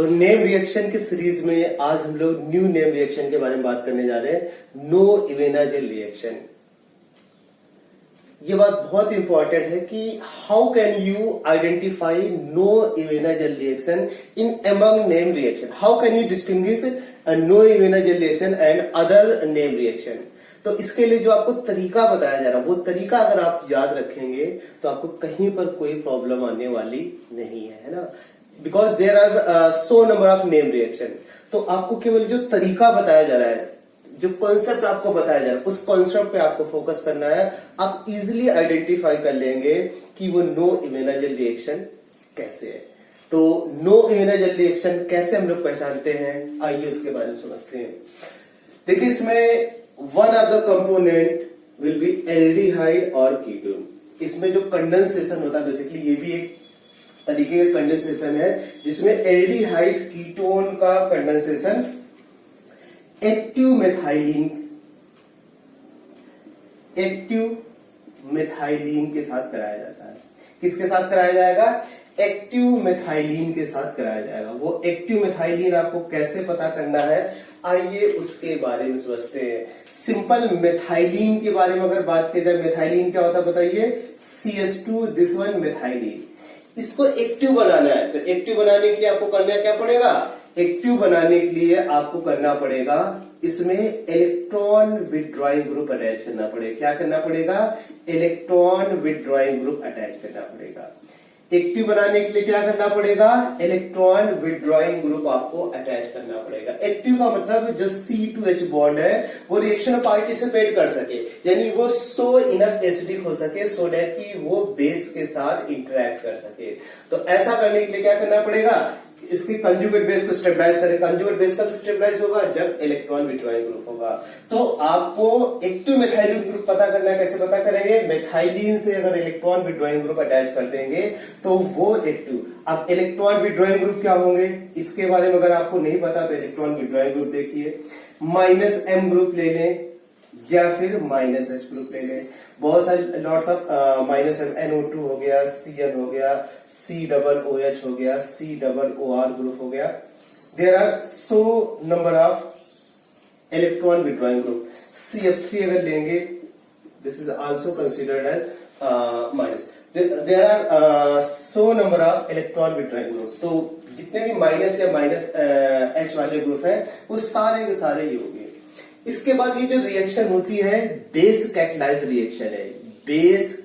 तो name reaction की series में आज हम लोग न्यू नेम रिएक्शन के बारे में बात करने जा रहे हैं, नो इवेनाजेल रिएक्शन। ये बात बहुत इंपॉर्टेंट है कि how can you identify Knoevenagel reaction in among name reaction, how can you distinguish Knoevenagel reaction and other name reaction. तो इसके लिए जो आपको तरीका बताया जा रहा है वो तरीका अगर आप याद रखेंगे तो आपको कहीं पर कोई प्रॉब्लम आने वाली नहीं है ना, because there are so number of name reaction. तो आपको केवल जो तरीका बताया जा रहा है, जो कॉन्सेप्ट आपको बताया जा रहा है, उस कॉन्सेप्ट पे आपको फोकस करना है। आप इजिली आइडेंटिफाई कर लेंगे कि वो नो इवेनाजेल रिएक्शन कैसे है। तो नो इवेनाजेल रिएक्शन कैसे हम लोग पहचानते हैं, आइए उसके बारे में समझते हैं। देखिए, इसमें one of the component will be aldehyde और कीटोन। इसमें जो कंडेंसेशन होता है, बेसिकली ये भी एक तरीके का कंडेंसेशन है जिसमें एल्डिहाइड कीटोन का कंडेंसेशन एक्टिव मेथाइलिन के साथ कराया जाता है। किसके साथ कराया जाएगा? एक्टिव मेथाइलिन के साथ कराया जाएगा। वो एक्टिव मेथाइलिन आपको कैसे पता करना है, आइए उसके बारे में समझते हैं। सिंपल मेथाइलिन के बारे में अगर बात की जाए, मेथाइलिन क्या होता है बताइए? CH2 this one methylene. इसको एक्टिव बनाना है, तो एक्टिव बनाने के लिए आपको करना क्या पड़ेगा? एक्टिव बनाने के लिए आपको करना पड़ेगा इसमें इलेक्ट्रॉन विथड्रॉइंग ग्रुप अटैच करना पड़ेगा। क्या करना पड़ेगा? इलेक्ट्रॉन विथड्रॉइंग ग्रुप अटैच करना पड़ेगा। एक्टिव बनाने के लिए क्या करना पड़ेगा? इलेक्ट्रॉन विथड्रॉइंग ग्रुप आपको अटैच करना पड़ेगा। एक्टिव का मतलब जो C2H बॉन्ड है वो रिएक्शन में पार्टिसिपेट कर सके, यानी वो सो इनफ एसिडिक हो सके सो दैट कि वो बेस के साथ इंटरेक्ट कर सके। तो ऐसा करने के लिए क्या करना पड़ेगा? इसकी कंजुगेट बेस को स्टेबलाइज करें। कंजुगेट बेस कब स्टेबलाइज होगा? जब इलेक्ट्रॉन विथड्रॉइंग ग्रुप होगा। तो आपको एक्टिव मेथाइलिन ग्रुप पता करना है। कैसे पता करेंगे? मेथाइलिन से अगर इलेक्ट्रॉन विथड्रॉइंग ग्रुप अटैच कर देंगे तो वो एक्टिव। अब इलेक्ट्रॉन विथड्रॉइंग ग्रुप क्या होंगे इसके बारे में अगर आपको नहीं पता तो इलेक्ट्रॉन विथड्रॉइंग ग्रुप देखिए, -M ग्रुप ले लें या फिर -H ग्रुप ले लें। बहुत सारे लॉट्स ऑफ -NO2 हो गया, Cn हो गया, COOH हो गया, COOR ग्रुप हो गया। There are so number of electron withdrawing group. CF3 अगर लेंगे, this is also considered as minus. There are so number of electron withdrawing group. तो जितने भी माइनस या -H वाले ग्रुप है वो सारे के सारे ही होंगे। इसके बाद ये जो रिएक्शन होती है बेस कैटलाइज रिएक्शन है। बेस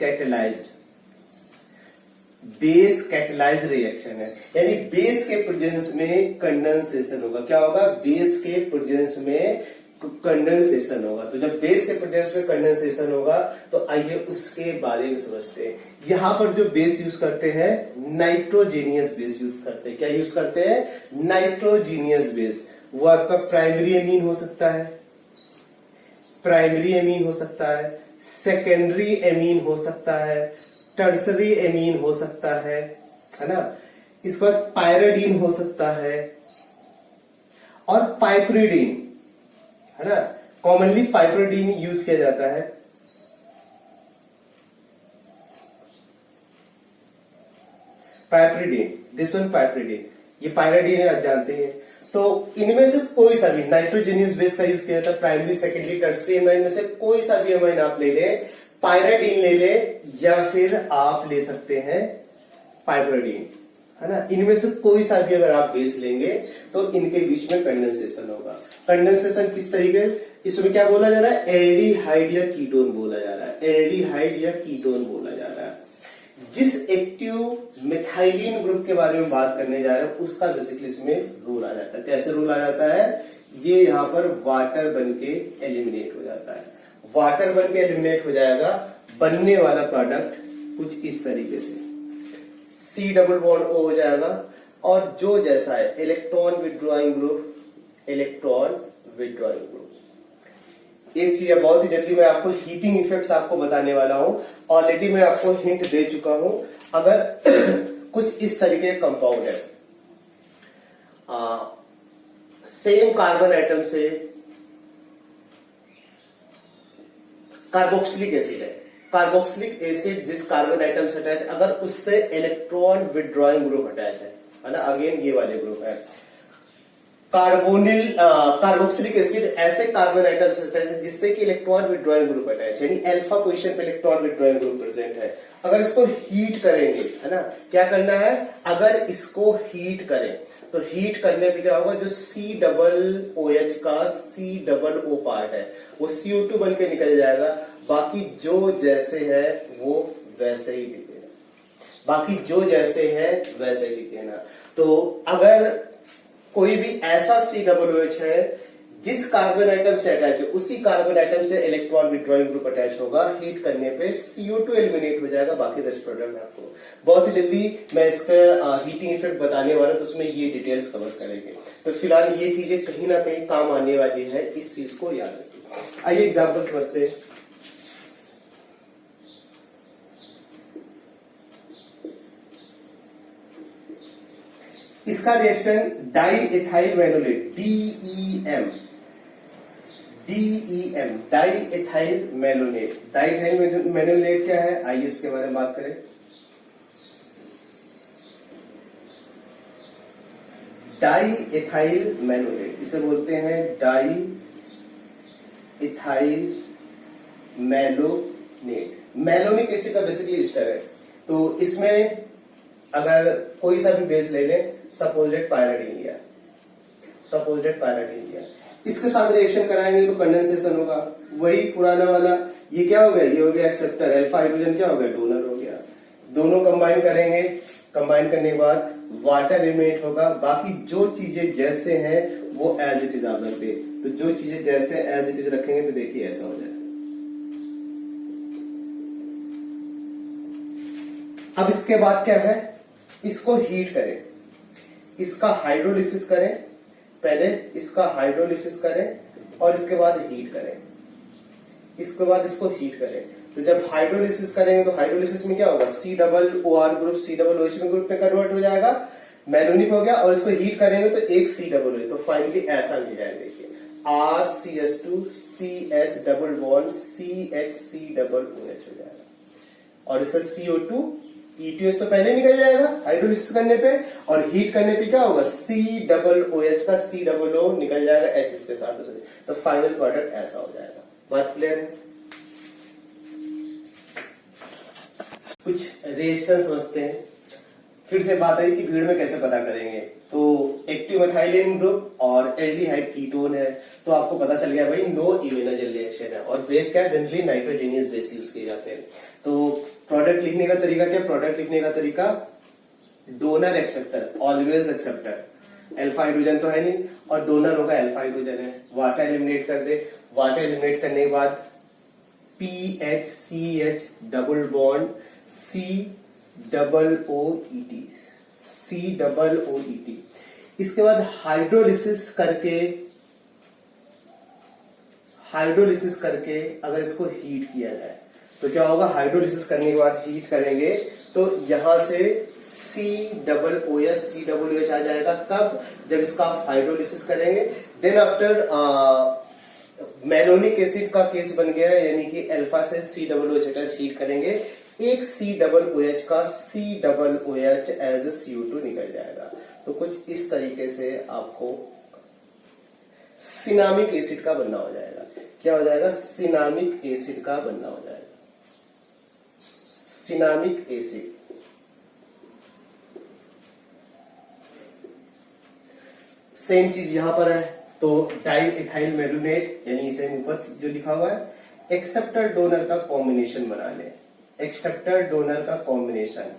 कैटलाइज रिएक्शन है, यानी बेस के प्रेजेंस में कंडेंसेशन होगा। क्या होगा? बेस के प्रेजेंस में कंडेंसेशन होगा। तो जब बेस के प्रेजेंस में कंडेंसेशन होगा तो आइए उसके बारे में समझते हैं। यहां पर जो बेस यूज करते हैं नाइट्रोजीनियस बेस यूज करते हैं। क्या यूज करते हैं? Nitrogenous base. वो आपका प्राइमरी एमीन हो सकता है, सेकेंडरी एमीन हो सकता है, टर्सरी एमीन हो सकता है ना। इस पर पायरिडीन हो सकता है और पाइपरिडीन, है ना। कॉमनली पाइपरिडीन यूज किया जाता है। पाइपरिडीन, दिस वन पाइपरिडीन, ये पायरिडीन है, आप जानते हैं। तो इनमें से कोई सा भी नाइट्रोजीनियस बेस का यूज किया जाता है, प्राइमरी सेकेंडरी टर्सरी एमाइन में से कोई सा भी एमाइन आप ले ले, पायरिडीन ले ले या फिर आप ले सकते हैं पाइपरिडीन, है ना। इनमें से कोई सा भी अगर आप बेस लेंगे तो इनके बीच में कंडेंसेशन होगा। कंडेंसेशन किस तरीके? इसमें क्या बोला जा रहा है? एल्डिहाइड या कीटोन बोला जा रहा है। एल्डिहाइड या कीटोन बोला जा रहा है। जिस एक्टिव मेथाइलिन ग्रुप के बारे में बात करने जा रहे हैं उसका बेसिकली इसमें रूल आ जाता है। कैसे रूल आ जाता है? ये यहां पर वाटर बन के एलिमिनेट हो जाता है। वाटर बन के एलिमिनेट हो जाएगा। बनने वाला प्रोडक्ट कुछ इस तरीके से C डबल बॉन्ड O हो जाएगा और जो जैसा है electron withdrawing group, electron withdrawing group. एक चीज है, बहुत ही जल्दी मैं आपको हीटिंग इफेक्ट्स आपको बताने वाला हूं। ऑलरेडी मैं आपको हिंट दे चुका हूं। अगर कुछ इस तरीके का कंपाउंड है, सेम कार्बन एटम से कार्बोक्सिलिक एसिड है, कार्बोक्सिलिक एसिड जिस कार्बन एटम से अटैच, अगर उससे इलेक्ट्रॉन विथड्रॉइंग ग्रुप अटैच है, है ना, अगेन ये वाले ग्रुप है। कार्बोनिल कार्बोक्सिलिक एसिड ऐसे कार्बन आइटम्स है जिससे कि इलेक्ट्रॉन विड्रॉइंग ग्रुप अटैच यानी अल्फा पोजीशन पे इलेक्ट्रॉन विड्रॉइंग ग्रुप प्रेजेंट है। अगर इसको हीट करेंगे, है ना, क्या करना है, अगर इसको हीट करें तो हीट करने पे क्या होगा, जो COOH का COO पार्ट है वो CO2 बन के निकल जाएगा। बाकी जो जैसे है वो वैसे ही लिख देना, बाकी जो जैसे है वैसे ही लिख देना। तो अगर कोई भी ऐसा COOH है जिस कार्बन आइटम से अटैच है, उसी कार्बन आइटम से इलेक्ट्रॉन विड्रॉइंग ग्रुप अटैच होगा, हीट करने पे CO2 एलिमिनेट हो जाएगा, बाकी 10 प्रोडक्ट आपको। बहुत ही जल्दी मैं इसका हीटिंग इफेक्ट बताने वाला, तो उसमें ये डिटेल्स कवर करेंगे। तो फिलहाल ये चीजें कहीं ना कहीं काम आने वाली है, इस चीज को याद रखिए। आइए एग्जाम्पल समझते हैं। इसका reaction diethyl malonate DEM diethyl malonate. Diethyl malonate क्या है, आइए उसके बारे में बात करें। डाई एथाइल मैनोलेट, इसे बोलते हैं diethyl malonate. Malonic acid का बेसिकली एस्टर है। तो इसमें अगर कोई सा भी बेस ले लें, सपोजेट पायराडीन लिया, सपोजेट पायराडीन लिया, इसके साथ रिएक्शन कराएंगे तो कंडेंसेशन होगा, वही पुराना वाला। ये क्या हो गया, ये हो गया एक्सेप्टर, अल्फा हाइड्रोजन क्या हो गया, डोनर हो गया। दोनों कंबाइन करेंगे, कंबाइन करने के बाद वाटर एलिमिनेट होगा। बाकी जो चीजें जैसे हैं वो एज इट इज आप रख दे। तो जो चीजें जैसे एज इट इज रखेंगे तो देखिए ऐसा हो जाए। अब इसके बाद क्या है, इसको हीट करें, इसका हाइड्रोलिसिस करें, पहले इसका हाइड्रोलिसिस करें और इसके बाद हीट करें, इसके बाद इसको हीट करें। तो जब हाइड्रोलिसिस करेंगे तो हाइड्रोलिसिस में क्या होगा, COOR ग्रुप COOH ग्रुप में कन्वर्ट हो जाएगा, मैलोनिक हो गया। और इसको हीट करेंगे तो एक COOH, तो फाइनली ऐसा मिल जाएगा, देखिए RCS2 CS double bond CHCOOH हो जाएगा। और इससे CO2 ETS तो पहले निकल जाएगा हाइड्रोलिसिस करने पे, और हीट करने पे क्या होगा, COOH का COO निकल जाएगा H इसके साथ। तो फाइनल प्रोडक्ट ऐसा हो जाएगा। बात क्लियर है? कुछ रिएक्शन समझते हैं। फिर से बात आई कि भीड़ में कैसे पता करेंगे। तो एक्टिव मेथाइलिन ग्रुप और एल्डिहाइड कीटोन है, तो आपको पता चल गया भाई नो इवेनर्जल रिएक्शन है। और बेस क्या है, जनरली नाइट्रोजेनियस बेस यूज किए जाते हैं। तो प्रोडक्ट लिखने का तरीका क्या, प्रोडक्ट लिखने का तरीका donor acceptor, always acceptor. Alpha hydrogen तो है नहीं और डोनर होगा अल्फा हाइड्रोजन है। वाटर एलिमिनेट कर दे, वाटर एलिमिनेट करने के बाद PHCH डबल बॉन्ड COOET। इसके बाद हाइड्रोलिसिस करके अगर इसको हीट किया जाए तो क्या होगा, हाइड्रोलिसिस करने के बाद हीट करेंगे तो यहां से COOH आ जाएगा। कब, जब इसका हाइड्रोलिसिस करेंगे। देन आफ्टर मैलोनिक एसिड का केस बन गया, यानी कि अल्फा से COOH हीट करेंगे, एक COOH का COOH एज CO2 निकल जाएगा। तो कुछ इस तरीके से आपको सिनामिक एसिड का बनना हो जाएगा। क्या हो जाएगा, सिनामिक एसिड का बनना हो जाएगा, सिनामिक एसिड। सेम चीज यहां पर है। तो डाई एथाइल मैलोनेट, यानी इसे ऊपर जो लिखा हुआ है, एक्सेप्टर डोनर का कॉम्बिनेशन बना ले, एक्सेप्टर डोनर का कॉम्बिनेशन,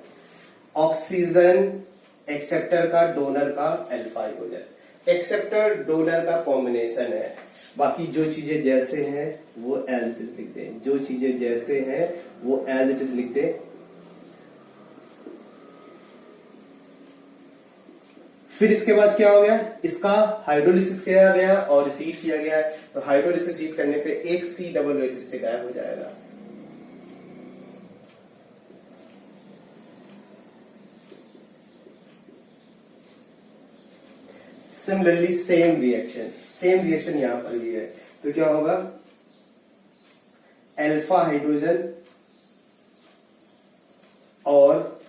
ऑक्सीजन एक्सेप्टर का डोनर का अल्फा हाइड्रोजन, एक्सेप्टर डोनर का कॉम्बिनेशन है। बाकी जो चीजें जैसे हैं वो एज इट इज लिख दे, जो चीजें जैसे हैं वो एज इट इज लिख दे। फिर इसके बाद क्या हो गया, इसका हाइड्रोलिसिस किया गया और हीट किया गया है। तो हाइड्रोलिसिस हीट करने पे एक COOH इससे गायब हो जाएगा। सिमिलरली सेम रिएक्शन यहां पर भी है। तो क्या होगा, अल्फा हाइड्रोजन और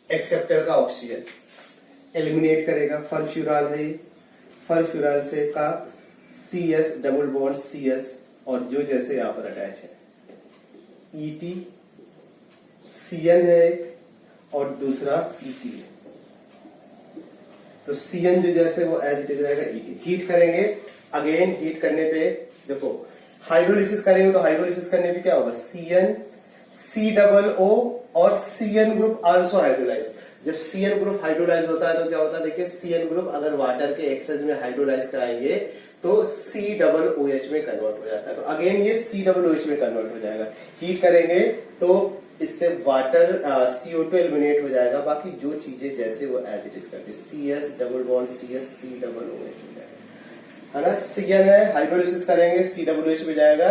एक्सेप्टर का ऑक्सीजन, एलिमिनेट करेगा, फरफ्यूराल है, फरफ्यूराल से का CS डबल बॉन्ड CS और जो जैसे यहां पर अटैच है ET, CN है एक और दूसरा ET है। तो CN जो जैसे वो एज इट इज रहेगा ET। हीट करेंगे, अगेन हीट करने पे देखो हाइड्रोलिसिस करेंगे तो हाइड्रोलिसिस करने पे क्या होगा, CN COO और CN ग्रुप आल्सो हाइड्रोलाइज। जब CN ग्रुप हाइड्रोलाइज होता है तो क्या होता है, देखिए CN ग्रुप अगर वाटर के एक्सेस में हाइड्रोलाइज कराएंगे तो COOH में कन्वर्ट हो जाता है। तो अगेन ये COOH में कन्वर्ट हो जाएगा। हीट करेंगे तो इससे वाटर CO2 एलिमिनेट हो जाएगा, बाकी जो चीजें जैसे वो एज इट इज करती, CS double bond CS COOH हो जाएगा, है ना। CN है, हाइड्रोलिसिस करेंगे COOH में जाएगा।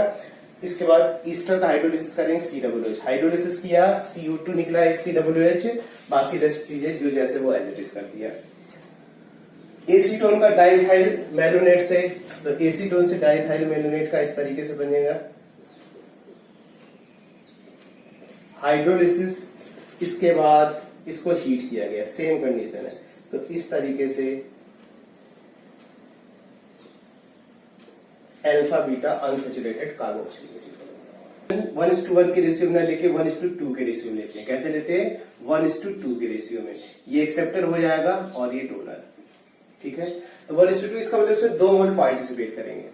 इसके बाद ईस्टर का हाइड्रोलिसिस करेंगे COOH, हाइड्रोलिसिस किया CO2 निकला एक COOH, बाकी 10 चीजें जो जैसे वो एज इट इज कर दिया। एसीटोन का डाइथाइल मेलोनेट से, तो एसीटोन से डाइथाइल मेलोनेट का इस तरीके से बनेगा हाइड्रोलिसिस। इसके बाद इसको हीट किया गया, सेम कंडीशन है, तो इस तरीके से alpha beta unsaturated carboxylic acid 1:1 के रेशियो में लेके 1:2 के रेशियो में लेते हैं। कैसे लेते हैं, 1:2 के रेशियो में। ये एक्सेप्टर हो जाएगा और ये डोनर, ठीक है। तो 1:2 इसका मतलब इसमें 2 मोल पार्टिसिपेट करेंगे।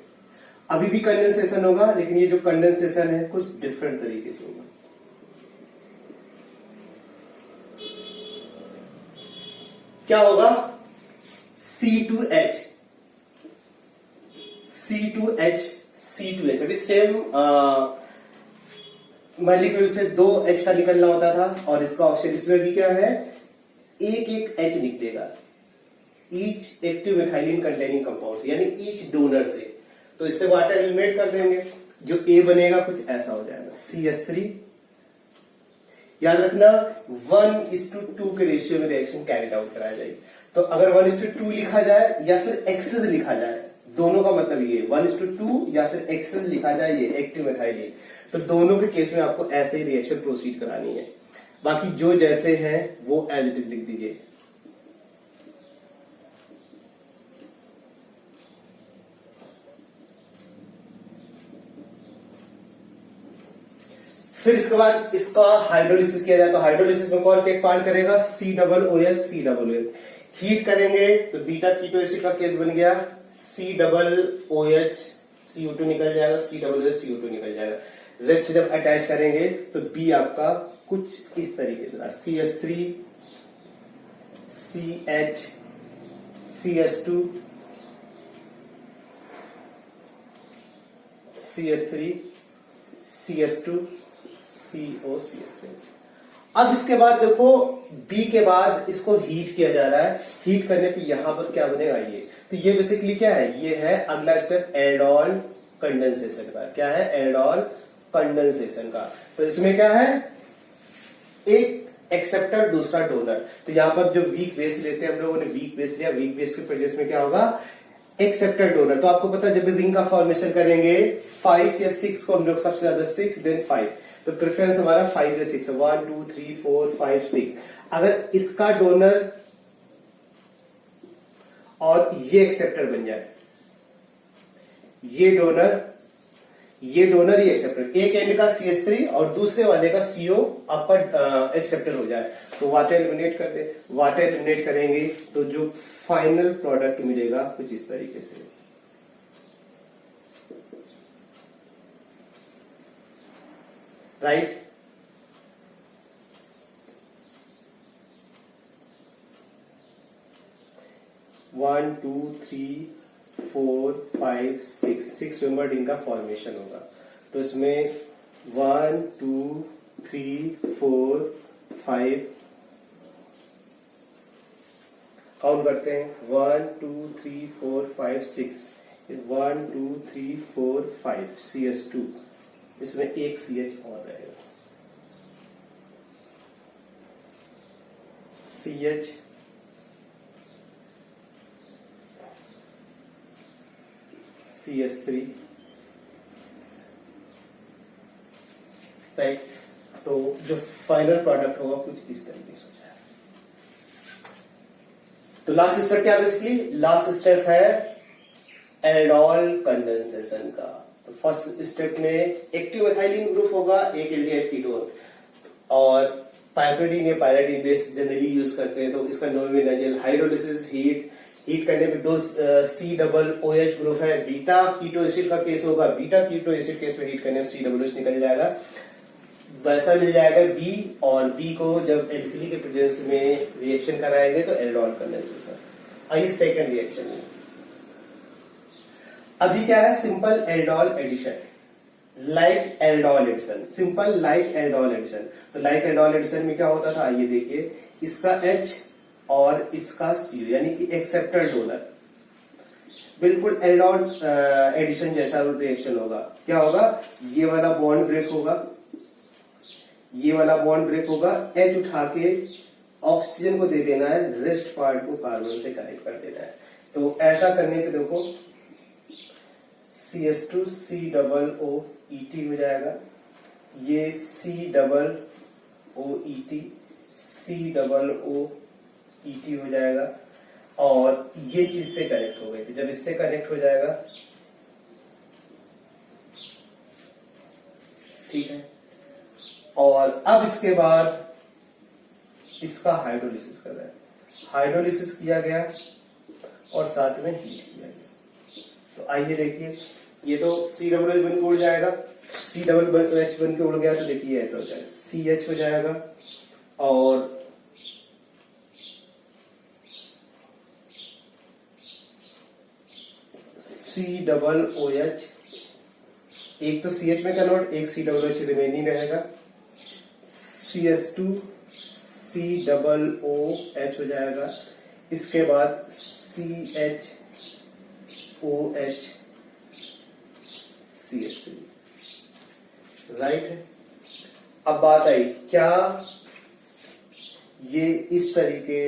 अभी भी कंडेंसेशन होगा, लेकिन ये जो कंडेंसेशन है कुछ डिफरेंट तरीके से होगा। क्या होगा, C2H अभी सेम मॉलिक्यूल से 2 H का निकलना होता था और इसका ऑप्शन इसमें भी क्या है, एक H निकलेगा each active methylene containing compound, यानी ईच डोनर से। तो इससे वाटर एलिमिनेट कर देंगे, जो A बनेगा कुछ ऐसा हो जाएगा CS3। याद रखना 1:2 के रेशियो में रिएक्शन कैरिड आउट कराया जाएगी। तो अगर 1:2 लिखा जाए या फिर एक्सेस लिखा जाए, दोनों का मतलब ये 1:2 या फिर एक्सेस लिखा जाए, ये एक्टिव मिथाइलिन, तो दोनों के केस में आपको ऐसे ही रिएक्शन प्रोसीड करानी है। बाकी जो जैसे हैं वो एज इट इज लिख दीजिए। फिर इसके बाद इसका हाइड्रोलिसिस किया जाए, तो हाइड्रोलिसिस में कौन टेक पार्ट करेगा, COOH। हीट करेंगे तो बीटा कीटो एसिड का केस बन गया, COOH CO2 निकल जाएगा, COOH CO2 निकल जाएगा। रेस्ट जब अटैच करेंगे तो B आपका कुछ इस तरीके से CS3 CH CS2 CS3 CS2 CO CS3। अब इसके बाद देखो B के बाद इसको हीट किया जा रहा है। हीट करने पे यहां पर क्या बनेगा, ये तो ये बेसिकली क्या है, ये है अगला स्टेप एल्डोल कंडेंसेशन का। क्या है, एल्डोल कंडेंसेशन का। तो इसमें क्या है, एक एक्सेप्टर दूसरा डोनर। तो यहां पर जो वीक बेस लेते हैं हम लोगों ने, वीक बेस लिया, वीक बेस के प्रेजेंस में क्या होगा, एक्सेप्टर डोनर। तो आपको पता है जब भी रिंग का फॉर्मेशन करेंगे 5 या 6 को हम लोग सबसे ज्यादा 6 देन 5, तो प्रेफरेंस हमारा 5 या 6, 1 2 3 4 5 6। अगर इसका डोनर और ये एक्सेप्टर बन जाए, ये डोनर ये एक्सेप्टर, एक एंड का CS3 और दूसरे वाले का CO अपर एक्सेप्टर हो जाए, तो वाटर एलिमिनेट कर दे। वाटर एलिमिनेट करेंगे तो जो फाइनल प्रोडक्ट मिलेगा कुछ इस तरीके से। Right, one two three 4 5 6 member ring का फॉर्मेशन होगा। तो इसमें 1 2 3 4 5 काउंट करते हैं, 1 2 3 4 5 6, 1 2 3 4 5 CS2, इसमें एक CH और रहेगा, CH CS3, राइट। तो जो फाइनल प्रोडक्ट होगा कुछ इस तरीके से हो जाएगा। तो लास्ट स्टेप क्या बेसिकली, लास्ट स्टेप है एल्डोल कंडेंसेशन का। तो फर्स्ट स्टेप में एक्टिव मेथाइलिन ग्रुप होगा, एक एल्डिहाइड कीटोन, और पाइपरीडीन या पायराडीन बेस जनरली यूज करते हैं। तो इसका नॉमिनल हाइड्रोलिसिस हीट करने पे दो COOH ग्रुप है, बीटा कीटो एसिड का केस होगा, बीटा कीटो एसिड केस में हीट करने पे COOH निकल जाएगा, वैसा मिल जाएगा बी, और बी को जब एल्किली के प्रेजेंस में रिएक्शन कराएंगे तो एल्डोल कंडेंसेशन। आइए सेकंड रिएक्शन में, अभी क्या है, simple aldol addition, like aldol addition, simple like aldol addition. तो लाइक एल्डोल एडिशन में क्या होता था, आइए देखिए, इसका H और इसका C यानी कि एक्सेप्टर डोनर, बिल्कुल एल्डोल एडिशन जैसा रिएक्शन होगा। क्या होगा, ये वाला बॉन्ड ब्रेक होगा, ये वाला बॉन्ड ब्रेक होगा, H उठा के ऑक्सीजन को दे देना है, रेस्ट पार्ट को कार्बन से कनेक्ट कर देना है। तो ऐसा करने पे देखो CH2COOET हो जाएगा, ये COOET हो जाएगा, और ये चीज से कनेक्ट हो गई थी। जब इससे कनेक्ट हो जाएगा, ठीक है, और अब इसके बाद इसका हाइड्रोलिसिस कर रहा है, हाइड्रोलिसिस किया गया और साथ में हीट किया गया। तो आइए देखिए, ये तो COOH बन के उड़ जाएगा, COOH बन के उड़ गया, तो देखिए ऐसा हो जाएगा, CH हो जाएगा, और COOH, एक तो CH में कन्वर्ट, एक COOH रिमेनिंग रहेगा, CH2COOH हो जाएगा, इसके बाद CHOH CH3, राइट है। अब बात आई, क्या ये इस तरीके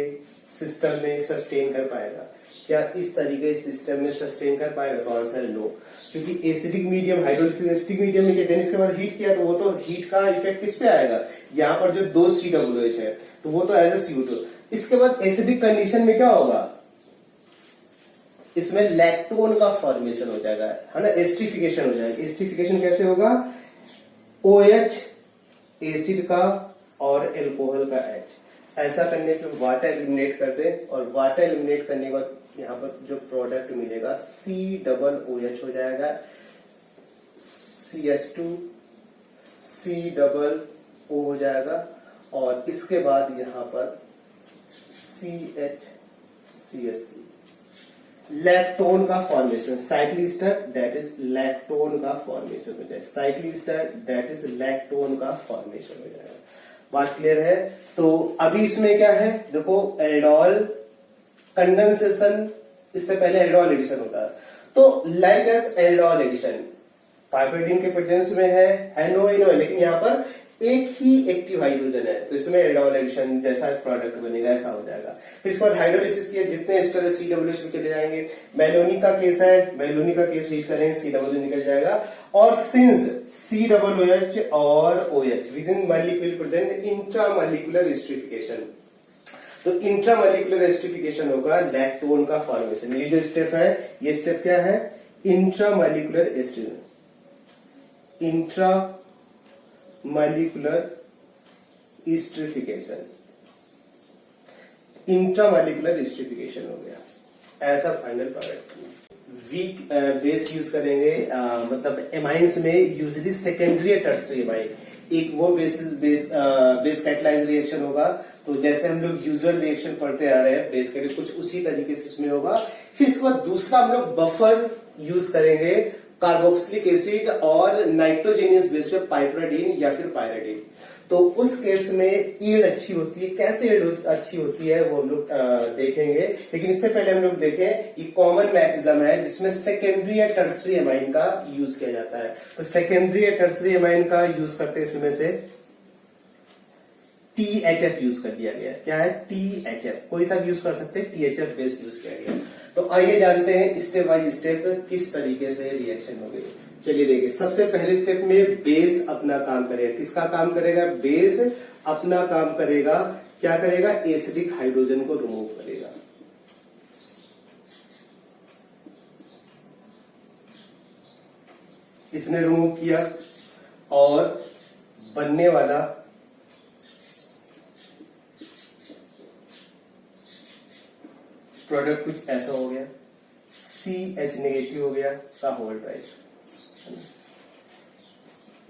सिस्टम में सस्टेन कर पाएगा, क्या इस तरीके सिस्टम में सस्टेन कर पाएगा? तो आंसर नो, क्योंकि acidic medium, hydrolysis acidic medium में देन इसके बाद हीट किया, तो वो तो हीट का इफेक्ट किस पे आएगा, यहाँ पर जो दो COOH है तो वो तो एज ए CO2। इसके बाद एसिडिक कंडीशन में क्या होगा, इसमें लैक्टोन का फॉर्मेशन हो जाएगा, है ना, एस्टिफिकेशन हो जाएगा। एस्टिफिकेशन कैसे होगा, OH एसिड का और एल्कोहल का H, ऐसा करने पे वाटर एलिमिनेट कर दे, और वाटर एलिमिनेट करने के बाद यहाँ पर जो प्रोडक्ट मिलेगा COOH हो जाएगा, CH2COO हो जाएगा, और इसके बाद यहाँ पर CH लैक्टोन का formation, cyclic ester that is lactone का फॉर्मेशन हो जाएगा, cyclic ester that is lactone का फॉर्मेशन हो जाएगा। बात क्लियर है? तो अभी इसमें क्या है, देखो एल्डोल कंडेंसेशन, इससे पहले एल्डोल एडिशन होता है। तो लाइक एज एल्डोल एडिशन पाइपरीडीन के प्रेजेंस में है नो इनो, लेकिन यहाँ पर एक ही एक्टिव हाइड्रोजन है, तो इसमें एल्डोल एडिशन जैसा प्रोडक्ट बनेगा, ऐसा हो जाएगा। फिर इसके बाद हाइड्रोलिसिस किया, जितने एस्टर है COOH में चले जाएंगे। मेलोनी का केस है, मेलोनी का केस हीट करेंगे, COOH निकल जाएगा, और सिंस COOH और OH with in molecule present intramolecular esterification, तो इंट्रामॉलिक्यूलर एस्टरिफिकेशन होगा लैक्टोन का फॉर्मेशन। ये जो स्टेप है, ये स्टेप क्या है, intramolecular esterification, intramolecular esterification, intramolecular esterification हो गया, ऐसा final product. Weak base use करेंगे, मतलब एमाइंस में यूजुअली सेकेंडरी टर्सरी एमाइन, एक वो बेस कैटलाइज रिएक्शन होगा। तो जैसे हम लोग यूजुअल रिएक्शन पढ़ते आ रहे हैं बेस के लिए, कुछ उसी तरीके से इसमें होगा। फिर इसके बाद दूसरा हम लोग बफर यूज करेंगे, कार्बोक्सिलिक एसिड और नाइट्रोजेनियस बेस पे पाइपरीडीन या फिर पायराडीन। तो उस केस में ईल्ड अच्छी होती है, कैसे ईल्ड अच्छी होती है वो हम लोग देखेंगे। लेकिन इससे पहले हम लोग देखें, ये कॉमन मैकेनिज्म है जिसमें सेकेंडरी या टर्सरी एमाइन का यूज किया जाता है। तो सेकेंडरी या टर्सरी एमाइन का यूज करते हैं, इसमें से THF यूज कर दिया गया। क्या है, THF, कोई सा यूज कर सकते हैं, THF बेस यूज किया गया। तो आइए जानते हैं स्टेप बाय स्टेप किस तरीके से रिएक्शन होगी। चलिए देखिए, सबसे पहले स्टेप में बेस अपना काम करेगा। किसका काम करेगा, बेस अपना काम करेगा। क्या करेगा, एसिडिक हाइड्रोजन को रिमूव करेगा। इसने रिमूव किया और बनने वाला प्रोडक्ट कुछ ऐसा हो गया, CH नेगेटिव हो गया का होल ट्वाइस।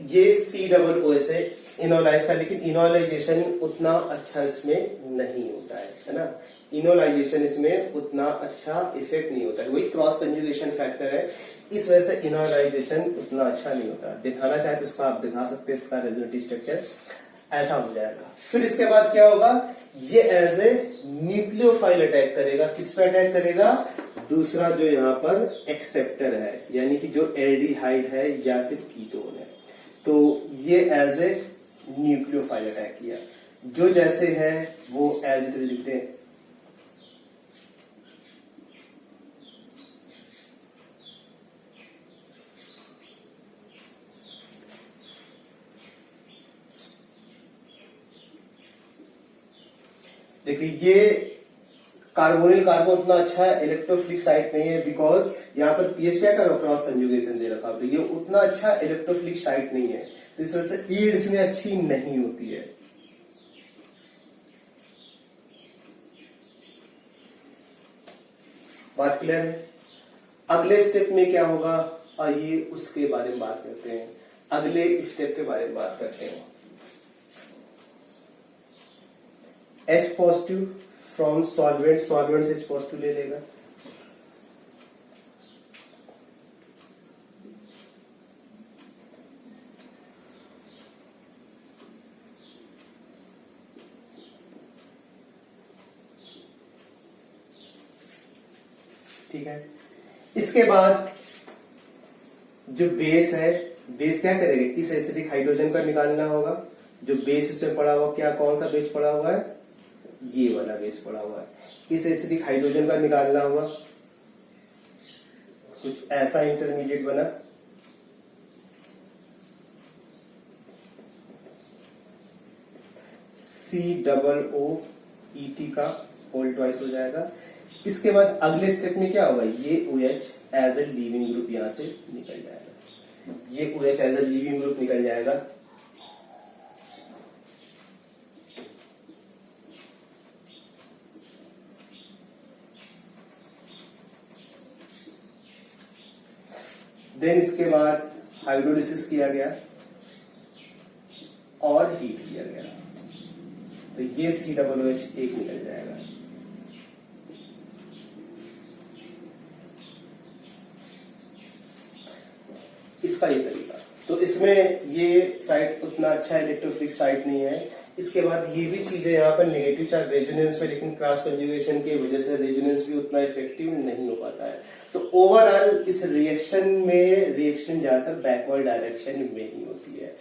ये COOS है इनोलाइज का, लेकिन इनोलाइजेशन उतना अच्छा इसमें नहीं होता है ना। इनोलाइजेशन इसमें उतना अच्छा इफेक्ट नहीं होता है, वही क्रॉस कंजुगेशन फैक्टर है, इस वजह से इनोलाइजेशन उतना अच्छा नहीं होता। दिखाना चाहे तो इसका आप दिखा सकते हैं, इसका रेजोनेटिव स्ट्रक्चर ऐसा हो जाएगा। फिर इसके बाद क्या होगा, ये एज ए न्यूक्लियोफाइल अटैक करेगा। किस पे अटैक करेगा, दूसरा जो यहाँ पर एक्सेप्टर है, यानी कि जो एल्डिहाइड है या फिर कीटोन है, तो ये एज ए न्यूक्लियोफाइल अटैक किया। जो जैसे है वो एज इट इज लिखते हैं। देखिए ये कार्बोनिल कार्बन उतना अच्छा इलेक्ट्रोफिलिक साइट नहीं है, बिकॉज यहाँ पर पीएच क्या करो क्रॉस कंजुगेशन दे रखा, तो ये उतना अच्छा इलेक्ट्रोफिलिक साइट नहीं है, इस वजह से ईल्ड इसमें अच्छी नहीं होती है। बात क्लियर है। अगले स्टेप में क्या होगा, आइए उसके बारे में बात करते हैं। अगले स्टेप के बारे में बात करते हैं। H positive from solvent, solvent से H पॉजिटिव ले लेगा, ठीक है। इसके बाद जो बेस है, बेस क्या करेगा, इस एसिडिक हाइड्रोजन का निकालना होगा। जो बेस इसमें पड़ा हुआ, क्या कौन सा बेस पड़ा हुआ है, ये वाला बेस पड़ा हुआ है। इस एसिडिक हाइड्रोजन का निकालना होगा, कुछ ऐसा इंटरमीडिएट बना, COOET का होल ट्वाइस हो जाएगा। इसके बाद अगले स्टेप में क्या होगा, ये OH as a leaving group यहां से निकल जाएगा, ये OH as a leaving group निकल जाएगा। देन इसके बाद हाइड्रोलिसिस किया गया और हीट किया गया, तो ये COOH एक निकल जाएगा। इसका ये तरीका, तो इसमें ये साइट उतना अच्छा इलेक्ट्रोफिलिक साइट नहीं है। इसके बाद ये भी चीजें यहाँ पर नेगेटिव चार्ज रेजोनेंस में, लेकिन क्रॉस कंजुगेशन की वजह से रेजोनेंस भी उतना इफेक्टिव नहीं हो पाता है। तो ओवरऑल इस रिएक्शन में, रिएक्शन ज्यादातर बैकवर्ड डायरेक्शन में ही होती है।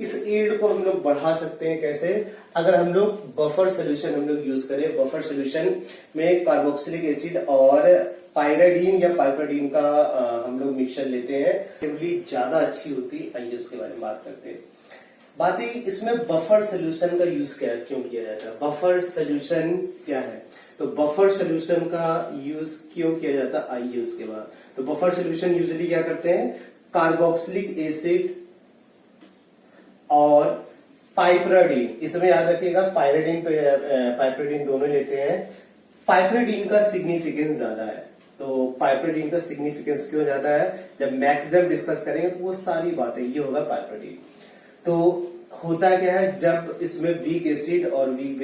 इस यील्ड को हम लोग बढ़ा सकते हैं कैसे, अगर हम लोग बफर सोल्यूशन हम लोग यूज करें। बफर सोल्यूशन में कार्बोक्सिलिक एसिड और पाइराडीन या पाइपरडीन का हम लोग मिक्सचर लेते हैं, ज्यादा अच्छी होती। आइए उसके बारे में बात करते हैं। बात ही इसमें बफर सोल्यूशन का यूज क्यों किया जाता है, बफर सोल्यूशन क्या है, तो बफर सोल्यूशन का यूज क्यों किया जाता है, आइए उसके बाद। तो बफर सोल्यूशन यूजुअली क्या करते हैं, कार्बोक्सिलिक एसिड और पाइपराडीन, इसमें याद रखिएगा पाइराडीन पाइपराडीन दोनों लेते हैं। पाइपराडीन का सिग्निफिकेंस ज्यादा है, तो पाइपराडीन का सिग्निफिकेंस क्यों ज्यादा है, जब मैक्सिमम डिस्कस करेंगे तो वो सारी बातें ये होगा पाइपराडीन। तो होता क्या है, जब इसमें वीक एसिड और वीक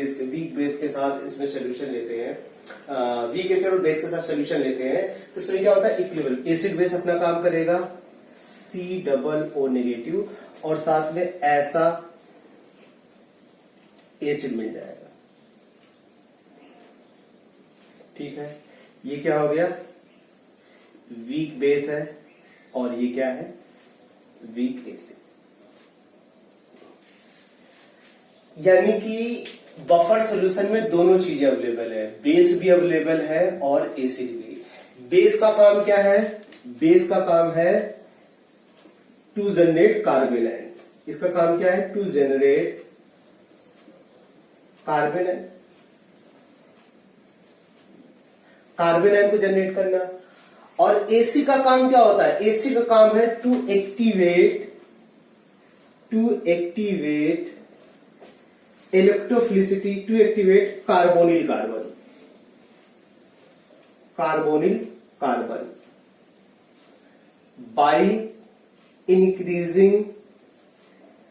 बेस के साथ इसमें सोल्यूशन लेते हैं, वीक एसिड और बेस के साथ सोल्यूशन लेते हैं, तो इसमें क्या होता है, इक्विलिब्रियम, एसिड बेस अपना काम करेगा, COO नेगेटिव, और साथ में ऐसा एसिड मिल जाएगा। ठीक है, ये क्या हो गया, वीक बेस है और ये क्या है, वीक एसिड। यानी कि बफर सॉल्यूशन में दोनों चीजें अवेलेबल है, बेस भी अवेलेबल है और एसिड भी। बेस का काम क्या है, बेस का काम है टू जनरेट कार्बेनाइन। इसका काम क्या है, टू जनरेट कार्बेनाइन को जनरेट करना। और एसी का काम क्या होता है? एसी का काम है to activate electrophilicity, to activate carbonyl carbon by increasing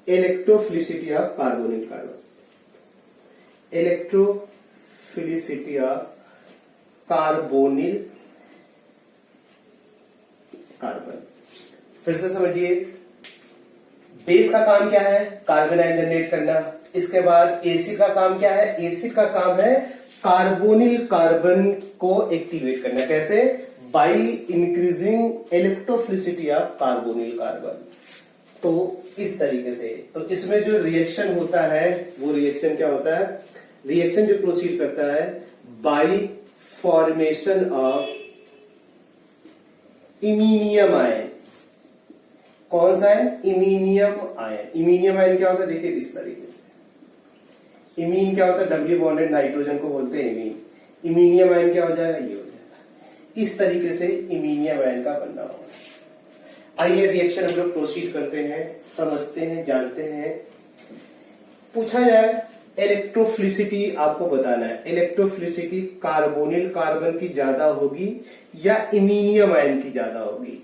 electrophilicity of carbonyl carbon. फिर से समझिए, बेस का काम क्या है? कार्बन आयन जनरेट करना। इसके बाद एसिड का काम क्या है? एसिड का काम है कार्बोनिल कार्बन को एक्टिवेट करना। कैसे? Bye increasing electrophilicity of carbonyl carbon. तो इस तरीके से, तो इसमें जो रिएक्शन होता है वो रिएक्शन क्या होता है? रिएक्शन जो प्रोसीड करता है bye formation of iminium ion. कौन सा ion? Iminium ion. Iminium ion क्या होता है? देखिए इस तरीके से, इमीन क्या होता है? डबल बॉन्डेड नाइट्रोजन को बोलते हैं इमीन। इमीनियम आयन क्या हो जाएगा? ये हो जाएगा। इस तरीके से इमीनियम आयन का बनना होगा। आइए रिएक्शन हम लोग प्रोसीड करते हैं, समझते हैं, जानते हैं। पूछा जाए इलेक्ट्रोफिलिसिटी, आपको बताना है इलेक्ट्रोफिलिसिटी कार्बोनिल कार्बन की ज्यादा होगी या इमीनियम आयन की ज्यादा होगी?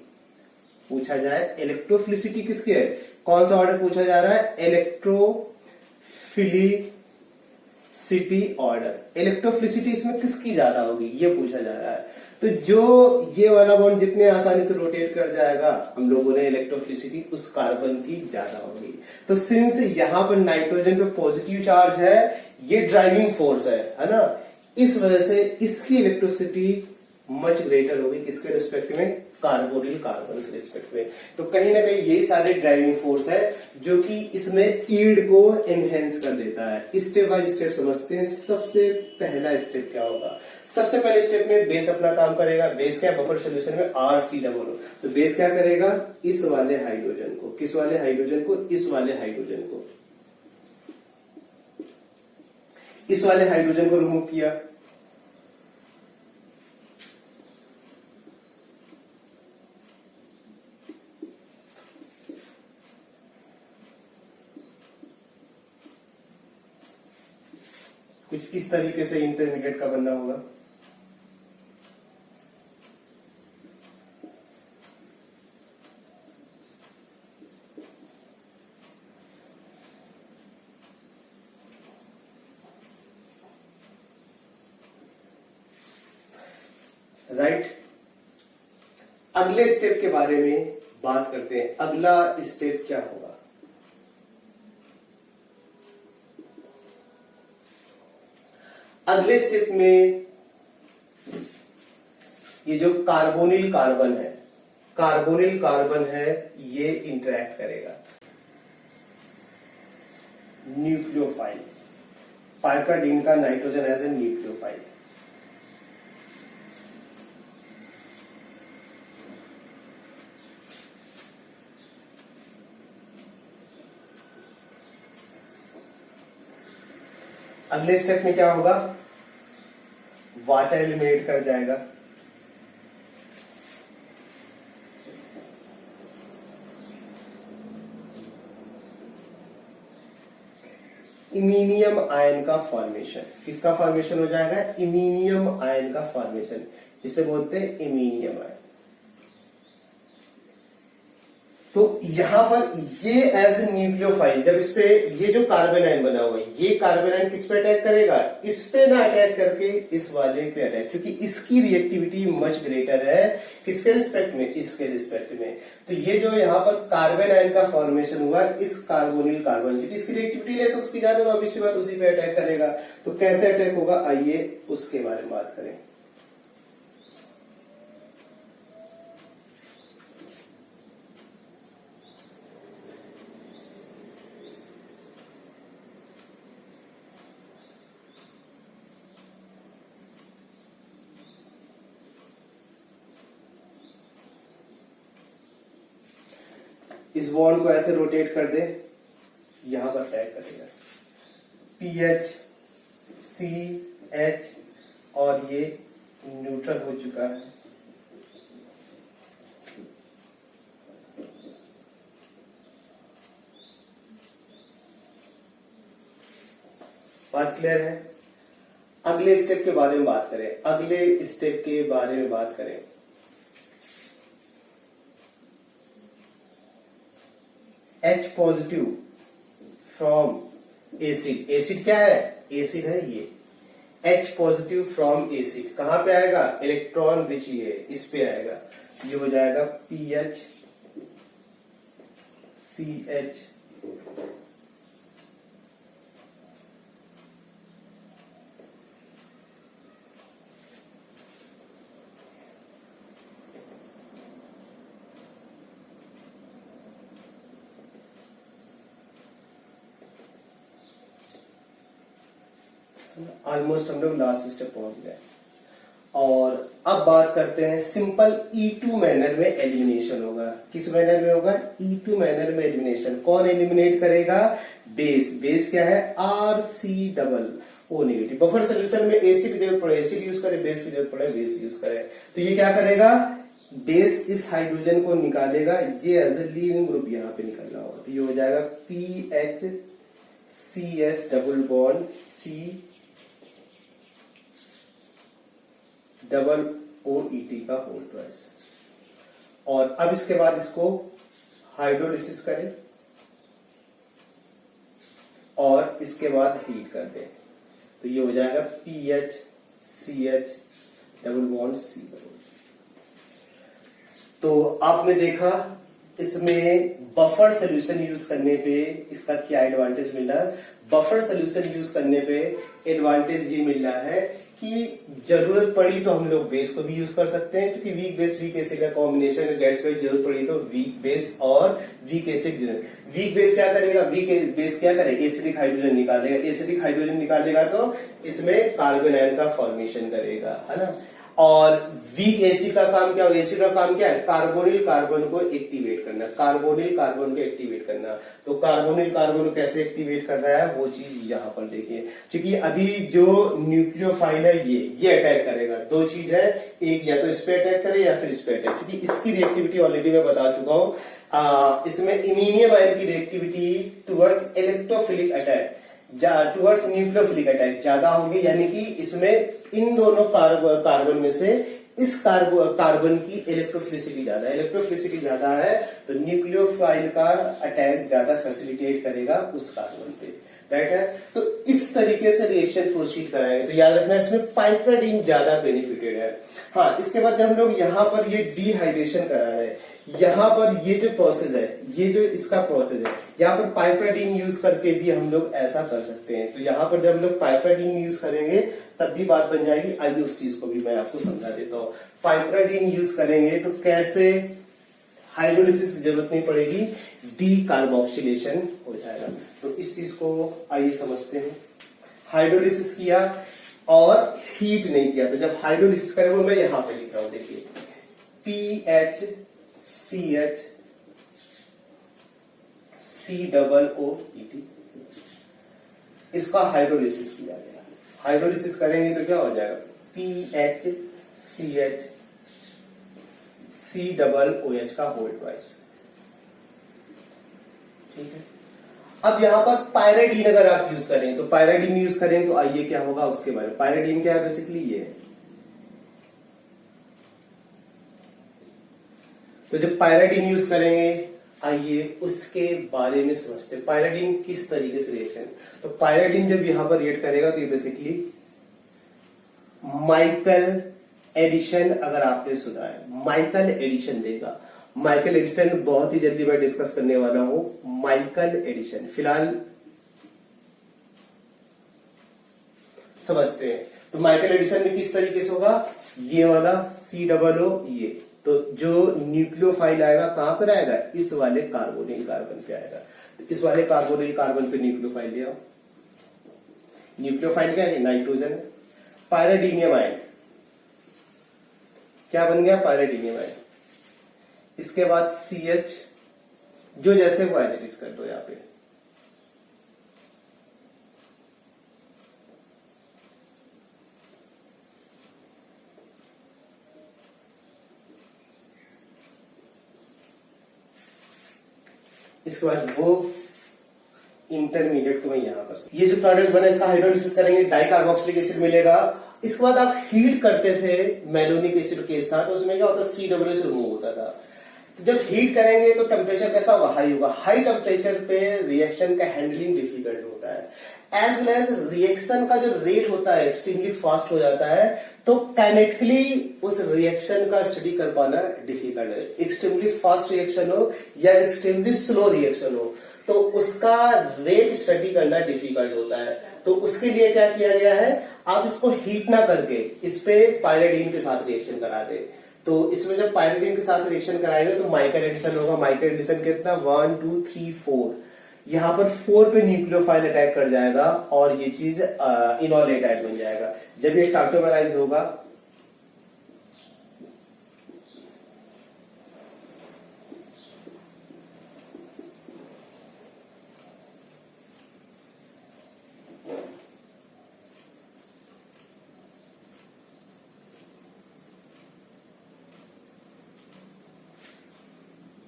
पूछा जाए इलेक्ट्रोफिलिसिटी किसकी है? कौन सा ऑर्डर पूछा जा रहा है? Electrophilicity order. इलेक्ट्रोफिलिसिटी इसमें किसकी ज्यादा होगी ये पूछा जा रहा है। तो जो ये वाला बॉन्ड जितने आसानी से रोटेट कर जाएगा, हम लोगों ने इलेक्ट्रोफिलिसिटी उस कार्बन की ज्यादा होगी। तो सिंस यहां पर नाइट्रोजन पे पॉजिटिव चार्ज है, ये ड्राइविंग फोर्स है ना, इस वजह से इसकी इलेक्ट्रिसिटी मच ग्रेटर होगी। किसके रिस्पेक्ट में? कार्बोनिल कार्बन के रिस्पेक्ट में। तो कहीं ना कहीं यही सारे ड्राइविंग फोर्स है जो कि इसमें यील्ड को एनहेंस कर देता है। स्टेप बाय स्टेप समझते हैं। सबसे पहला स्टेप क्या होगा? सबसे पहले स्टेप में बेस अपना काम करेगा। बेस क्या? बफर सोल्यूशन में RCOO। तो बेस क्या करेगा? इस वाले हाइड्रोजन को, किस वाले हाइड्रोजन को? इस वाले हाइड्रोजन को, इस वाले हाइड्रोजन को रिमूव किया। कुछ इस तरीके से इंटरमीडिएट का बनना होगा। राइट। अगले स्टेप के बारे में बात करते हैं। अगला स्टेप क्या होगा? अगले स्टेप में ये जो कार्बोनिल कार्बन है ये इंटरेक्ट करेगा न्यूक्लियोफाइल, पाइकाडीन का नाइट्रोजन एज ए न्यूक्लियोफाइल। अगले स्टेप में क्या होगा? वाटर एलिमिनेट कर जाएगा। इमीनियम आयन का फॉर्मेशन। किसका फॉर्मेशन हो जाएगा? इमीनियम आयन का फॉर्मेशन, जिसे बोलते हैं इमीनियम आयन। तो यहां पर ये एज ए न्यूक्लियोफाइल, जब इस पे ये जो कार्बन आयन बना हुआ है, ये कार्बन आयन किस पे अटैक करेगा? इस पे ना अटैक करके इस वाले पे अटैक, क्योंकि इसकी रिएक्टिविटी मच ग्रेटर है। किसके रिस्पेक्ट में? इसके रिस्पेक्ट में। तो ये जो यहाँ पर कार्बन आयन का फॉर्मेशन हुआ इस कार्बोनिल कार्बन से, इसकी रिएक्टिविटी लेस उसकी ज्यादा, तो ऑब्वियसली बात उसी पे अटैक करेगा। तो कैसे अटैक होगा आइए उसके बारे में बात करें। इस बॉन्ड को ऐसे रोटेट कर दे, यहां पर अटैक करेगा PH CH और ये न्यूट्रल हो चुका है। बात क्लियर है? अगले स्टेप के बारे में बात करें, अगले स्टेप के बारे में बात करें। H positive from acid, acid क्या है? एसिड है ये। H पॉजिटिव फ्रॉम एसिड कहां पे आएगा? इलेक्ट्रॉन रिच है, इस पे आएगा, ये हो जाएगा PH CH ऑलमोस्ट हम लोग लास्ट स्टेप पहुंच गए। और अब बात करते हैं सिंपल E2 मैनर में एलिमिनेशन होगा। किस मैनर में होगा? E2 मैनर में एलिमिनेशन। कौन एलिमिनेट करेगा? बेस। बेस क्या है? RC O negative. Buffer solution में एसिड की जरूरत पड़े एसिड यूज करे, बेस की जरूरत पड़े बेस यूज करे। तो ये क्या करेगा? बेस इस हाइड्रोजन को निकालेगा, ये एज ए लीविंग ग्रुप यहाँ पे निकलना होगा, तो ये हो जाएगा PHCS double bond C double OET का होल ट्वाइस। और अब इसके बाद इसको हाइड्रोलिसिस करें और इसके बाद हीट कर दें, तो ये हो जाएगा PHCH double bond C double. तो आपने देखा इसमें बफर सोल्यूशन यूज करने पे इसका क्या एडवांटेज मिल रहा है? बफर सोल्यूशन यूज करने पे एडवांटेज ये मिल रहा है कि जरूरत पड़ी तो हम लोग बेस को भी यूज कर सकते हैं, क्योंकि वीक बेस वीक एसिड का कॉम्बिनेशन है। दैट्स व्हाई जरूरत पड़ी तो वीक बेस और वीक एसिड। वीक बेस क्या करेगा? वीक बेस क्या करेगा? एसिडिक हाइड्रोजन निकालेगा। एसिडिक हाइड्रोजन निकालेगा तो इसमें कार्बन आयन का फॉर्मेशन करेगा, है ना। और वीक एसिड का काम क्या? एसिड का काम क्या है? कार्बोनिल कार्बन को एक्टिवेट करना, कार्बोनिल कार्बन को एक्टिवेट करना। तो कार्बोनिल कार्बन को कैसे एक्टिवेट कर रहा है वो चीज यहां पर देखिए। क्योंकि अभी जो न्यूक्लियोफाइल है ये अटैक करेगा। दो चीज है, एक या तो इस पे अटैक करे या फिर इस पे अटैक, क्योंकि इसकी रिएक्टिविटी ऑलरेडी मैं बता चुका हूं। इसमें इमीनियम आयन की reactivity towards electrophilic attack, towards nucleophilic attack ज्यादा होगी, यानी कि इसमें इन दोनों कार्बन में से इस कार्बन की इलेक्ट्रोफिलिसिटी ज्यादा है। इलेक्ट्रोफिलिसिटी ज्यादा है तो न्यूक्लियोफाइल का अटैक ज्यादा फैसिलिटेट करेगा उस कार्बन पे, राइट है। तो इस तरीके से रिएक्शन प्रोसीड कराएंगे। तो याद रखना इसमें पाइपराडीन ज्यादा बेनिफिटेड है। हाँ, इसके बाद जब हम लोग यहाँ पर ये डिहाइड्रेशन करा रहे हैं, यहाँ पर ये जो प्रोसेस है, ये जो इसका प्रोसेस है, यहाँ पर पाइपराडीन यूज करके भी हम लोग ऐसा कर सकते हैं। तो यहाँ पर जब हम लोग पाइपराडीन यूज करेंगे तब भी बात बन जाएगी। आइए उस चीज को भी मैं आपको समझा देता हूँ। पाइपराडीन यूज करेंगे तो कैसे हाइड्रोलिसिस की जरूरत नहीं पड़ेगी, डी कार्बोक्सिलेशन हो जाएगा। तो इस चीज को आइए समझते हैं। हाइड्रोलिसिस किया और हीट नहीं किया, तो जब हाइड्रोलिसिस करें वो मैं यहां पे लिख रहा हूं, देखिए PHCH COOET, इसका हाइड्रोलिसिस किया गया। हाइड्रोलिसिस करेंगे तो क्या हो जाएगा? PHCH COOH का होल ट्वाइस, ठीक है। अब यहां पर पायराडीन अगर आप यूज करें, तो पायराडीन यूज करें तो आइए क्या होगा उसके बारे में। पायराडीन क्या है? बेसिकली ये है। तो जब पायराडीन यूज करेंगे आइए उसके बारे में समझते हैं। पायराडीन किस तरीके से रिएक्शन, तो पायराडीन जब यहां पर रिएक्ट करेगा तो ये बेसिकली माइकल एडिशन, अगर आपने सुना है माइकल एडिशन देगा। माइकल एडिशन बहुत ही जल्दी मैं डिस्कस करने वाला हूं। माइकल एडिशन फिलहाल समझते हैं। तो माइकल एडिशन में किस तरीके से होगा? ये वाला COO, ये तो जो न्यूक्लियोफाइल आएगा कहां पर आएगा? इस वाले कार्बोनिल कार्बन पे आएगा। तो इस वाले कार्बोनिल कार्बन पे न्यूक्लियोफाइल ले आओ। न्यूक्लियोफाइल क्या है? नाइट्रोजन है। पायराडीनियम आयन क्या बन गया? पायराडीनियम आयन। इसके बाद CH, जो जैसे वो एडिटिक्स कर दो यहां पे। इसके बाद वो इंटरमीडिएट को मैं यहाँ पर, ये जो प्रोडक्ट बना इसका हाइड्रोलिसिस करेंगे, डाइकार्बोक्सिलिक एसिड मिलेगा। इसके बाद आप हीट करते थे, मेलोनिक एसिड केस था, तो उसमें क्या होता है, COH रिमूव होता था। तो जब हीट करेंगे तो टेम्परेचर कैसा होगा, हाई होगा। हाई टेम्परेचर पे रिएक्शन का हैंडलिंग डिफिकल्ट होता है, एज वेल एज रिएक्शन का जो रेट होता है एक्सट्रीमली फास्ट हो जाता है। तो काइनेटिकली उस रिएक्शन का स्टडी कर पाना डिफिकल्ट है। एक्सट्रीमली फास्ट रिएक्शन हो या एक्सट्रीमली स्लो रिएक्शन हो, तो उसका रेट स्टडी करना डिफिकल्ट होता है। तो उसके लिए क्या किया गया है, आप इसको हीट ना करके इस पे पायरिडीन के साथ रिएक्शन करा दे। तो इसमें जब पायरिडीन के साथ रिएक्शन कराएंगे तो माइकल एडिशन होगा। माइकल एडिशन कितना, 1 2 3 4, यहाँ पर 4 पे न्यूक्लियोफाइल अटैक कर जाएगा और ये चीज इनोलेटाइड बन जाएगा। जब ये स्टार्टोमेराइज होगा,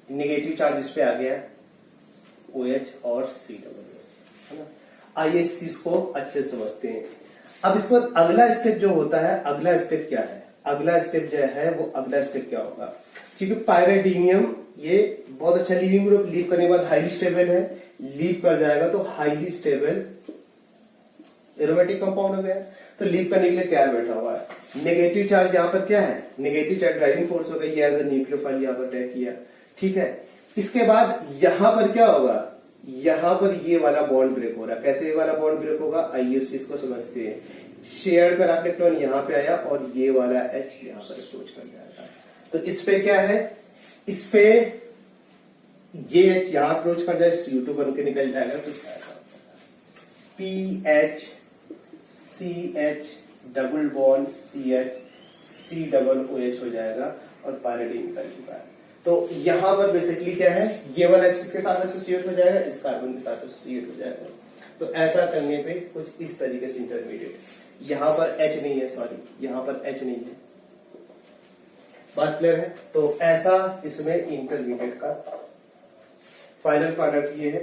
नेगेटिव चार्ज इस पे आ गया, OH और COH, है ना। आइए इस चीज को अच्छे से समझते हैं। अब इसको अगला स्टेप जो होता है, अगला स्टेप क्या है, अगला स्टेप जो है वो अगला स्टेप क्या होगा, क्योंकि पायरिडीनियम ये बहुत अच्छा लीविंग ग्रुप, लीव करने के बाद हाईली स्टेबल है, लीव कर जाएगा तो हाईली स्टेबल एरोमेटिक कंपाउंड हो गया, तो लीव करने के लिए तैयार बैठा हुआ है। नेगेटिव चार्ज यहाँ पर क्या है, नेगेटिव चार्ज ड्राइविंग फोर्स हो गई, एज ए न्यूक्लियोफाइल यहाँ पर अटैक किया, ठीक है। इसके बाद यहां पर क्या होगा, यहां पर ये वाला बॉन्ड ब्रेक हो रहा है। कैसे ये वाला बॉन्ड ब्रेक होगा, आइए उस चीज को समझते हैं। शेयर्ड पर आपने इलेक्ट्रॉन यहां पे आया और ये वाला H यहां पर अप्रोच कर जाएगा। तो इस पे क्या है, इस पे ये H यहां अप्रोच कर जाए, CO2 बन के निकल जाएगा, कुछ ऐसा PH CH double bond CH C double OH हो जाएगा और पायरिडीन निकल चुका है। तो यहां पर बेसिकली क्या है, ये वाला H किसके साथ एसोसिएट हो जाएगा, इस कार्बन के साथ एसोसिएट हो जाएगा। तो ऐसा करने पे कुछ इस तरीके से इंटरमीडिएट, यहां पर H नहीं है, सॉरी यहां पर H नहीं है, बात क्लियर है। तो ऐसा इसमें इंटरमीडिएट का फाइनल प्रोडक्ट ये है।